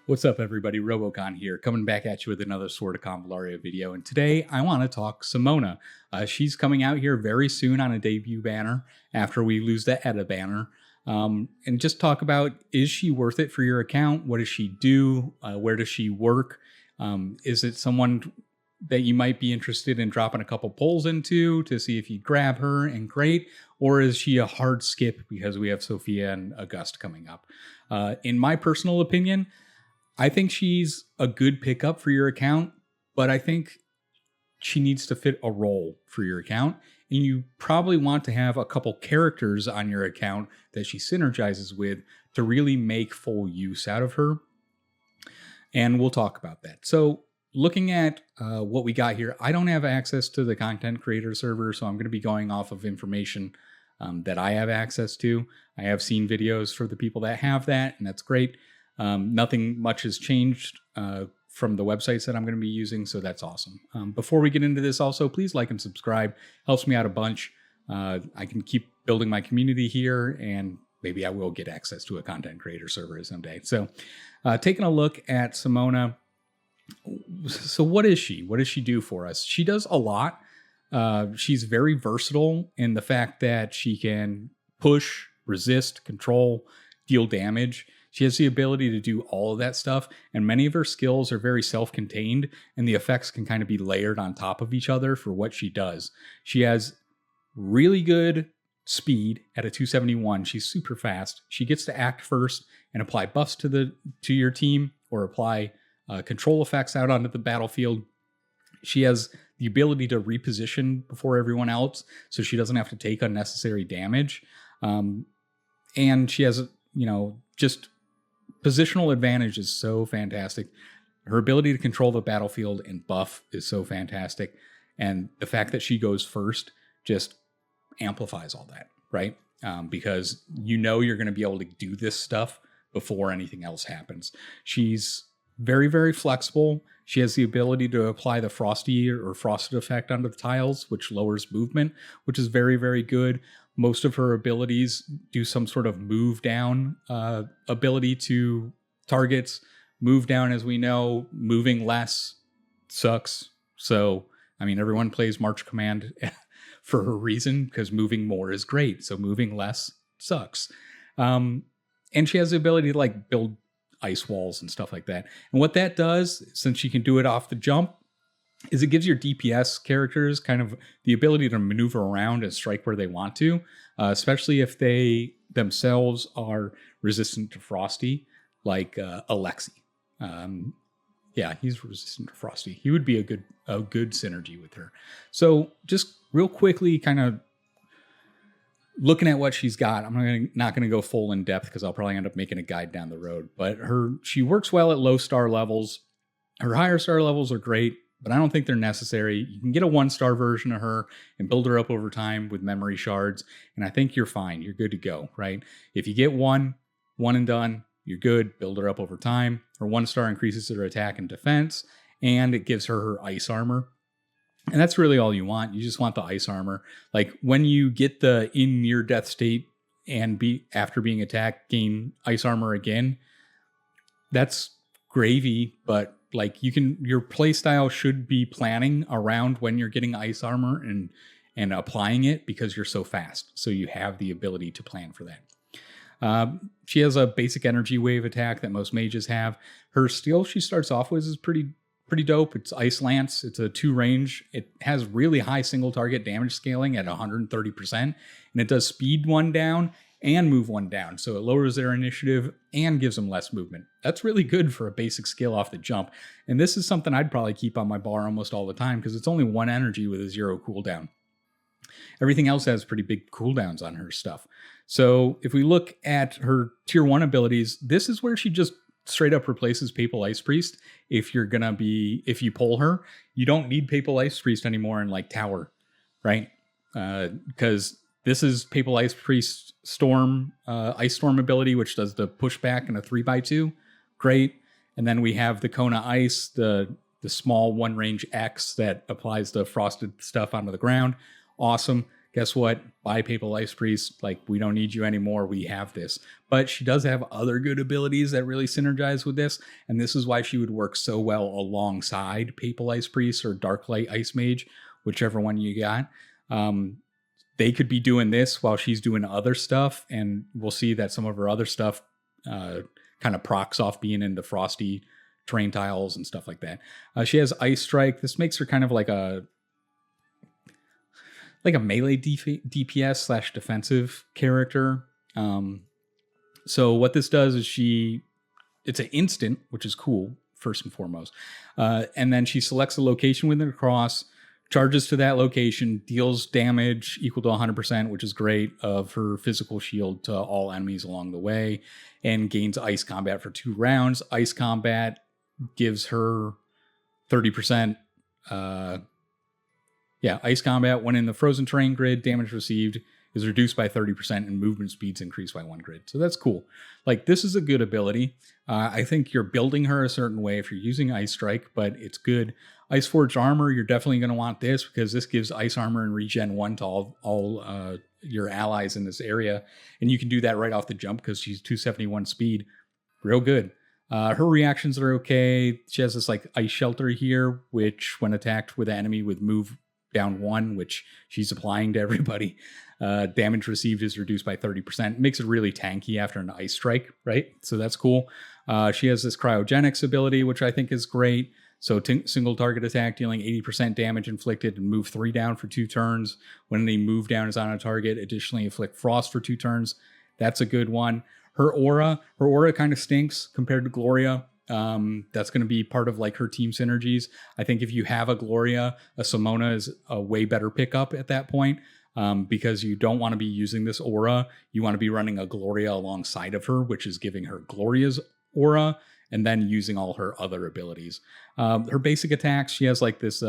What's up, everybody? Robocon here, coming back at you with another Sword of Convallaria video. And today I want to talk Simona. She's coming out here very soon on a debut banner after we lose the Edda banner. And just talk about, is she worth it for your account? What does she do? Where does she work? Is it someone that you might be interested in dropping a couple polls into to see if you grab her and great? Or is she a hard skip because we have Sophia and August coming up? In my personal opinion, I think she's a good pickup for your account, but I think she needs to fit a role for your account. And you probably want to have a couple characters on your account that she synergizes with to really make full use out of her. And we'll talk about that. So looking at what we got here, I don't have access to the content creator server, so I'm going to be going off of information that I have access to. I have seen videos for the people that have that, and that's great. Nothing much has changed from the websites that I'm going to be using, so that's awesome. Before we get into this, also, please like and subscribe. Helps me out a bunch. I can keep building my community here, and maybe I will get access to a content creator server someday. So taking a look at Simona. So what is she? What does she do for us? She does a lot. She's very versatile in the fact that she can push, resist, control, deal damage. She has the ability to do all of that stuff, and many of her skills are very self-contained, and the effects can kind of be layered on top of each other for what she does. She has really good speed at a 271. She's super fast. She gets to act first and apply buffs to your team, or apply control effects out onto the battlefield. She has the ability to reposition before everyone else, so she doesn't have to take unnecessary damage. And she has, just positional advantage is so fantastic. Her ability to control the battlefield and buff is so fantastic. And the fact that she goes first just amplifies all that, right? Because you're going to be able to do this stuff before anything else happens. She's very, very flexible. She has the ability to apply the frosty or frosted effect onto the tiles, which lowers movement, which is very, very good. Most of her abilities do some sort of move down ability to targets. Move down, as we know, moving less sucks. So, everyone plays March Command for a reason, because moving more is great. So moving less sucks. And she has the ability to build ice walls and stuff like that. And what that does, since she can do it off the jump, is it gives your DPS characters kind of the ability to maneuver around and strike where they want to, especially if they themselves are resistant to Frosty, like Alexi. He's resistant to Frosty. He would be a good synergy with her. So just real quickly, kind of looking at what she's got, I'm not going to go full in depth because I'll probably end up making a guide down the road. But she works well at low star levels. Her higher star levels are great, but I don't think they're necessary. You can get a 1-star version of her and build her up over time with memory shards, and I think you're fine. You're good to go, right? If you get one and done, you're good. Build her up over time. Her 1-star increases her attack and defense, and it gives her ice armor. And that's really all you want. You just want the ice armor. Like when you get the in near death state and after being attacked, gain ice armor again, that's gravy, but your play style should be planning around when you're getting ice armor and applying it, because you're so fast. So you have the ability to plan for that. She has a basic energy wave attack that most mages have. Her skill she starts off with is pretty dope. It's Ice Lance. It's a 2 range. It has really high single target damage scaling at 130%, and it does speed 1 down and move 1 down. So it lowers their initiative and gives them less movement. That's really good for a basic skill off the jump. And this is something I'd probably keep on my bar almost all the time, because it's only 1 energy with a 0 cooldown. Everything else has pretty big cooldowns on her stuff. So if we look at her tier 1 abilities, this is where she just straight up replaces Papal Ice Priest. If you pull her, you don't need Papal Ice Priest anymore in Tower, right? Because this is Papal Ice Priest Storm, Ice Storm ability, which does the pushback and a 3x2. Great. And then we have the Kona Ice, the small 1 range X that applies the frosted stuff onto the ground. Awesome. guess what? Bye, Papal Ice Priest. Like, we don't need you anymore. We have this. But she does have other good abilities that really synergize with this. And this is why she would work so well alongside Papal Ice Priest or Darklight Ice Mage, whichever one you got. They could be doing this while she's doing other stuff. And we'll see that some of her other stuff kind of procs off being in the frosty terrain tiles and stuff like that. She has Ice Strike. This makes her kind of like a melee DPS / defensive character. So what this does is it's an instant, which is cool, first and foremost. And then she selects a location within a cross, charges to that location, deals damage equal to 100%, which is great, of her physical shield to all enemies along the way, and gains Ice Combat for 2 rounds. Ice Combat gives her 30%. Ice Combat, when in the frozen terrain grid, damage received is reduced by 30% and movement speeds increased by 1 grid. So that's cool. Like, this is a good ability. I think you're building her a certain way if you're using Ice Strike, but it's good. Ice Forged Armor, you're definitely going to want this because this gives Ice Armor and Regen 1 to all your allies in this area. And you can do that right off the jump because she's 271 speed. Real good. Her reactions are okay. She has this like Ice Shelter here, which when attacked with an enemy with move down 1, which she's applying to everybody, damage received is reduced by 30%. Makes it really tanky after an Ice Strike, right? So that's cool. She has this Cryogenics ability, which I think is great. So single target attack dealing 80% damage inflicted and move 3 down for 2 turns. When any move down is on a target, additionally inflict frost for 2 turns. That's a good one. Her aura kind of stinks compared to Gloria. That's going to be part of like her team synergies. I think if you have a Gloria, a Simona is a way better pickup at that point, because you don't want to be using this aura. You want to be running a Gloria alongside of her, which is giving her Gloria's aura and then using all her other abilities. Her basic attacks, she has like this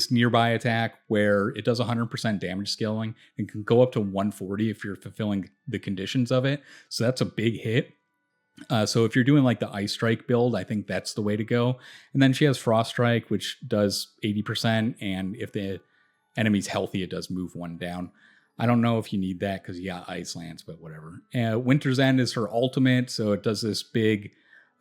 nearby attack where it does 100% damage scaling and can go up to 140 if you're fulfilling the conditions of it. So that's a big hit. So if you're doing like the Ice Strike build, I think that's the way to go. And then she has Frost Strike, which does 80%. And if the enemy's healthy, it does move 1 down. I don't know if you need that because you got Ice Lance, but whatever. Winter's End is her ultimate. So it does this big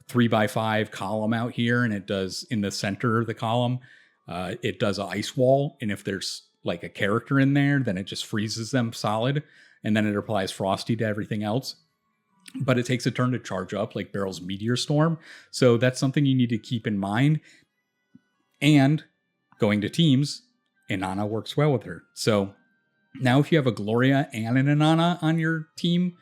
3x5 column out here. And it does in the center of the column, it does an ice wall. And if there's like a character in there, then it just freezes them solid. And then it applies Frosty to everything else. But it takes a turn to charge up, like Barrel's Meteor Storm. So that's something you need to keep in mind. And going to teams, Inanna works well with her. So now if you have a Gloria and an Inanna on your team,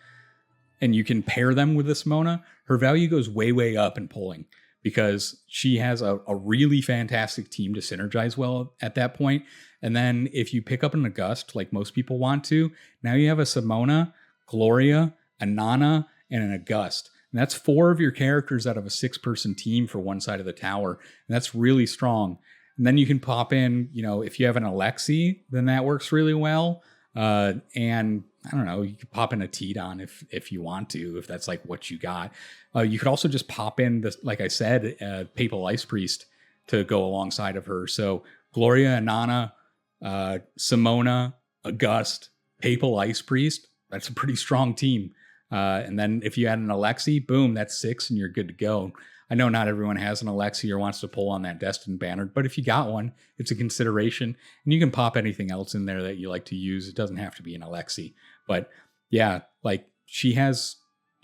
and you can pair them with a Simona, her value goes way, way up in polling because she has a really fantastic team to synergize well at that point. And then if you pick up an August, like most people want to, now you have a Simona, Gloria, Inanna, and an August. And that's 4 of your characters out of a 6-person team for one side of the tower. And that's really strong. And then you can pop in, if you have an Alexi, then that works really well. And I don't know, you could pop in a Tidon if you want to, if that's like what you got. You could also just pop in this, like I said, Papal Ice Priest to go alongside of her. So Gloria, Inanna, Simona, August, Papal Ice Priest. That's a pretty strong team. And then if you add an Alexi, boom, that's 6 and you're good to go. I know not everyone has an Alexi or wants to pull on that Destined banner, but if you got one, it's a consideration. And you can pop anything else in there that you like to use. It doesn't have to be an Alexi. But yeah, like she has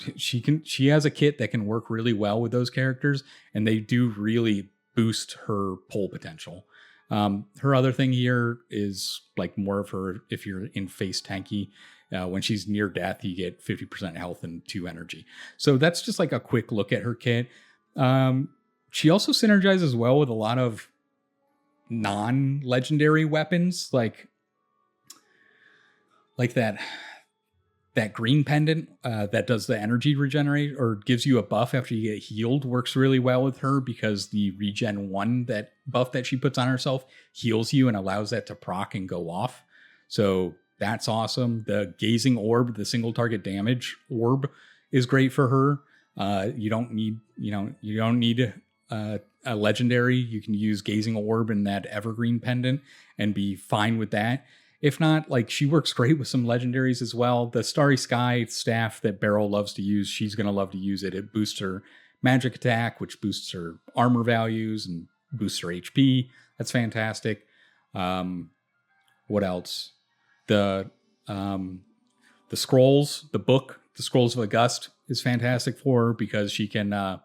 a kit that can work really well with those characters, and they do really boost her pull potential. Her other thing here is like more of her, if you're in face tanky, when she's near death, you get 50% health and 2 energy. So that's just like a quick look at her kit. She also synergizes well with a lot of non-legendary weapons, like that green pendant that does the energy regenerate or gives you a buff after you get healed works really well with her because the regen 1, that buff that she puts on herself, heals you and allows that to proc and go off. So that's awesome. The Gazing Orb, the single target damage orb, is great for her. You don't need a legendary. You can use Gazing Orb and that Evergreen pendant and be fine with that. If not, like, she works great with some legendaries as well. The Starry Sky staff that Beryl loves to use, she's going to love to use it. It boosts her magic attack, which boosts her armor values and boosts her HP. That's fantastic. What else? The scrolls, the book, the Scrolls of August is fantastic for her because she can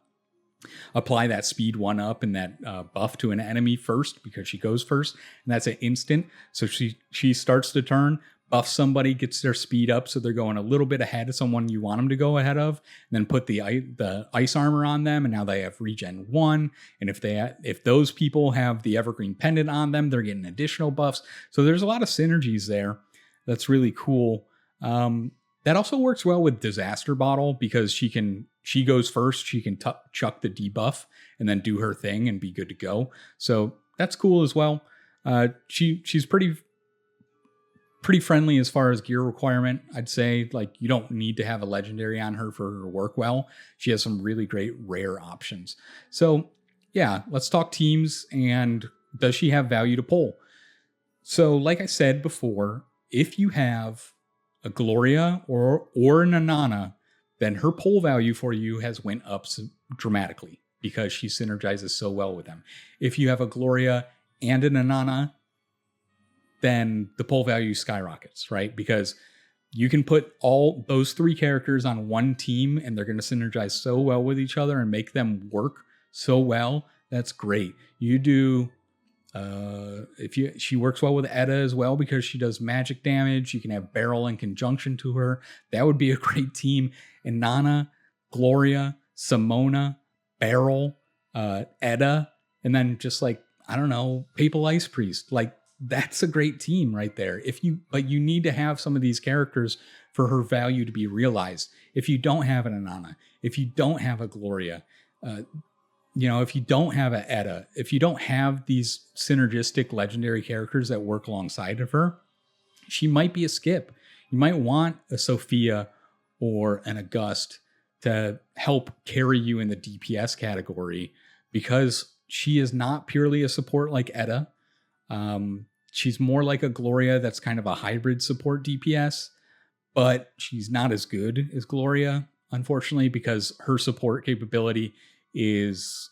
apply that speed 1-up and that buff to an enemy first because she goes first, and that's an instant. So she starts the turn, buffs somebody, gets their speed up, so they're going a little bit ahead of someone you want them to go ahead of, and then put the ice armor on them, and now they have regen 1. And if those people have the evergreen pendant on them, they're getting additional buffs. So there's a lot of synergies there. That's really cool. That also works well with Disaster Bottle because she goes first. She can chuck the debuff and then do her thing and be good to go. So that's cool as well. She's pretty friendly as far as gear requirement. I'd say, like, you don't need to have a legendary on her for her to work well. She has some really great rare options. So yeah, let's talk teams and does she have value to pull? So like I said before, if you have a Gloria or an Anana, then her pull value for you has went up dramatically because she synergizes so well with them. If you have a Gloria and an Anana, then the pull value skyrockets, right? Because you can put all those 3 characters on one team and they're going to synergize so well with each other and make them work so well. That's great. You do she works well with Edda as well because she does magic damage. You can have Beryl in conjunction to her. That would be a great team. And Nana, Gloria, Simona, Beryl, Edda, and then just like, I don't know, Papal Ice Priest. Like, that's a great team right there. But you need to have some of these characters for her value to be realized. If you don't have an Anana, if you don't have a Gloria, if you don't have an Edda, if you don't have these synergistic legendary characters that work alongside of her, she might be a skip. You might want a Sophia or an August to help carry you in the DPS category because she is not purely a support like Edda. She's more like a Gloria that's kind of a hybrid support DPS, but she's not as good as Gloria, unfortunately, because her support capability is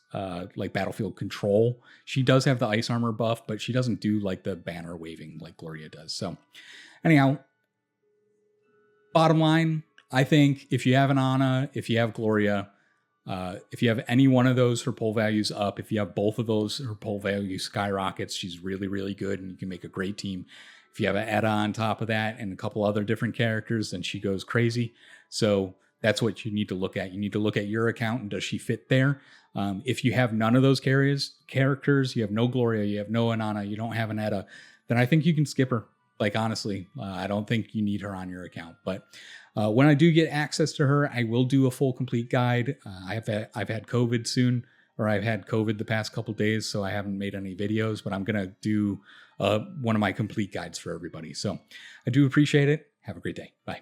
like battlefield control. She does have the ice armor buff, but she doesn't do like the banner waving like Gloria does. So anyhow, bottom line, I think if you have an Ana, if you have Gloria, if you have any one of those, her pull value's up. If you have both of those, her pull value skyrockets. She's really, really good and you can make a great team. If you have an Edda on top of that and a couple other different characters, then she goes crazy. So that's what you need to look at. You need to look at your account and does she fit there? If you have none of those characters, you have no Gloria, you have no Anana, you don't have an Edda, then I think you can skip her. Like, honestly, I don't think you need her on your account. But when I do get access to her, I will do a full complete guide. I've had COVID soon, or I've had COVID the past couple days, so I haven't made any videos, but I'm going to do one of my complete guides for everybody. So I do appreciate it. Have a great day. Bye.